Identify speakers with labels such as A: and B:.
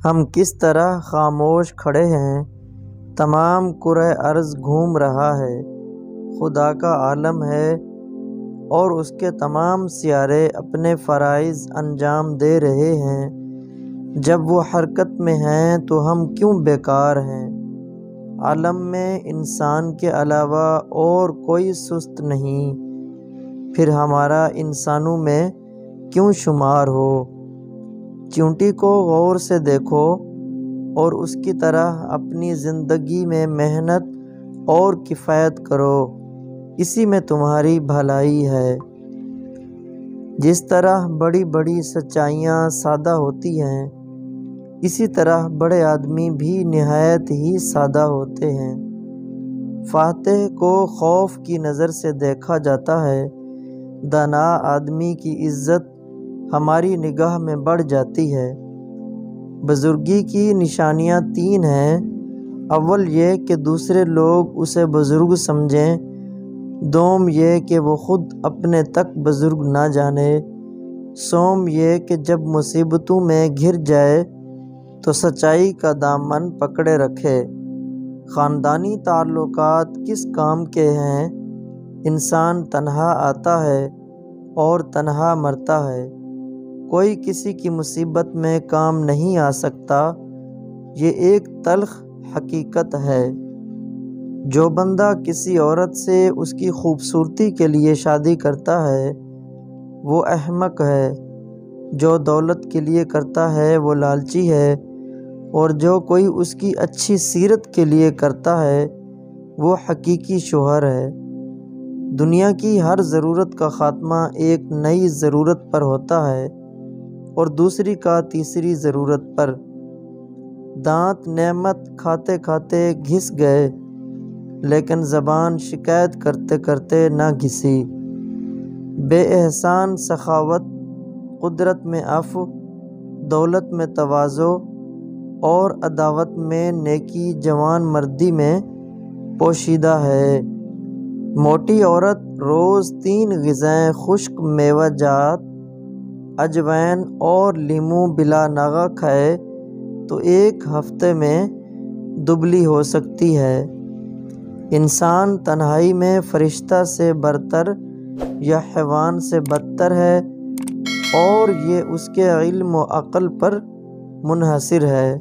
A: ہم کس طرح خاموش کھڑے ہیں، تمام کرۂ ارض گھوم رہا ہے، خدا کا عالم ہے اور اس کے تمام سیارے اپنے فرائض انجام دے رہے ہیں۔ جب وہ حرکت میں ہیں تو ہم کیوں بیکار ہیں؟ عالم میں انسان کے علاوہ اور کوئی سست نہیں، پھر ہمارا انسانوں میں کیوں شمار ہو؟ چیونٹی کو غور سے دیکھو اور اس کی طرح اپنی زندگی میں محنت اور کفایت کرو، اسی میں تمہاری بھلائی ہے۔ جس طرح بڑی بڑی سچائیاں سادہ ہوتی ہیں، اسی طرح بڑے آدمی بھی نہایت ہی سادہ ہوتے ہیں۔ فاتح کو خوف کی نظر سے دیکھا جاتا ہے، دانا آدمی کی عزت ہماری نگاہ میں بڑھ جاتی ہے۔ بزرگی کی نشانیاں 3 ہیں۔ اول یہ کہ دوسرے لوگ اسے بزرگ سمجھیں، دوم یہ کہ وہ خود اپنے تک بزرگ نہ جانے، سوم یہ کہ جب مصیبتوں میں گھر جائے تو سچائی کا دامن پکڑے رکھے۔ خاندانی تعلقات کس کام کے ہیں؟ انسان تنہا آتا ہے اور تنہا مرتا ہے، کوئی کسی کی مصیبت میں کام نہیں آ سکتا، یہ ایک تلخ حقیقت ہے۔ جو بندہ کسی عورت سے اس کی خوبصورتی کے لیے شادی کرتا ہے وہ احمق ہے، جو دولت کے لیے کرتا ہے وہ لالچی ہے، اور جو کوئی اس کی اچھی سیرت کے لیے کرتا ہے وہ حقیقی شوہر ہے۔ دنیا کی ہر ضرورت کا خاتمہ ایک نئی ضرورت پر ہوتا ہے اور دوسری کا تیسری ضرورت پر۔ دانت نعمت کھاتے کھاتے گھس گئے، لیکن زبان شکایت کرتے کرتے نہ گھسی۔ بے احسان سخاوت، قدرت میں عفو، دولت میں تواضع اور عداوت میں نیکی جوان مردی میں پوشیدہ ہے۔ موٹی عورت روز 3 غذائیں خشک میوہ جات، اجوائن اور لیموں بلا ناغہ کھائے تو ایک ہفتے میں دبلی ہو سکتی ہے۔ انسان تنہائی میں فرشتہ سے برتر یا حیوان سے بدتر ہے، اور یہ اس کے علم و عقل پر منحصر ہے۔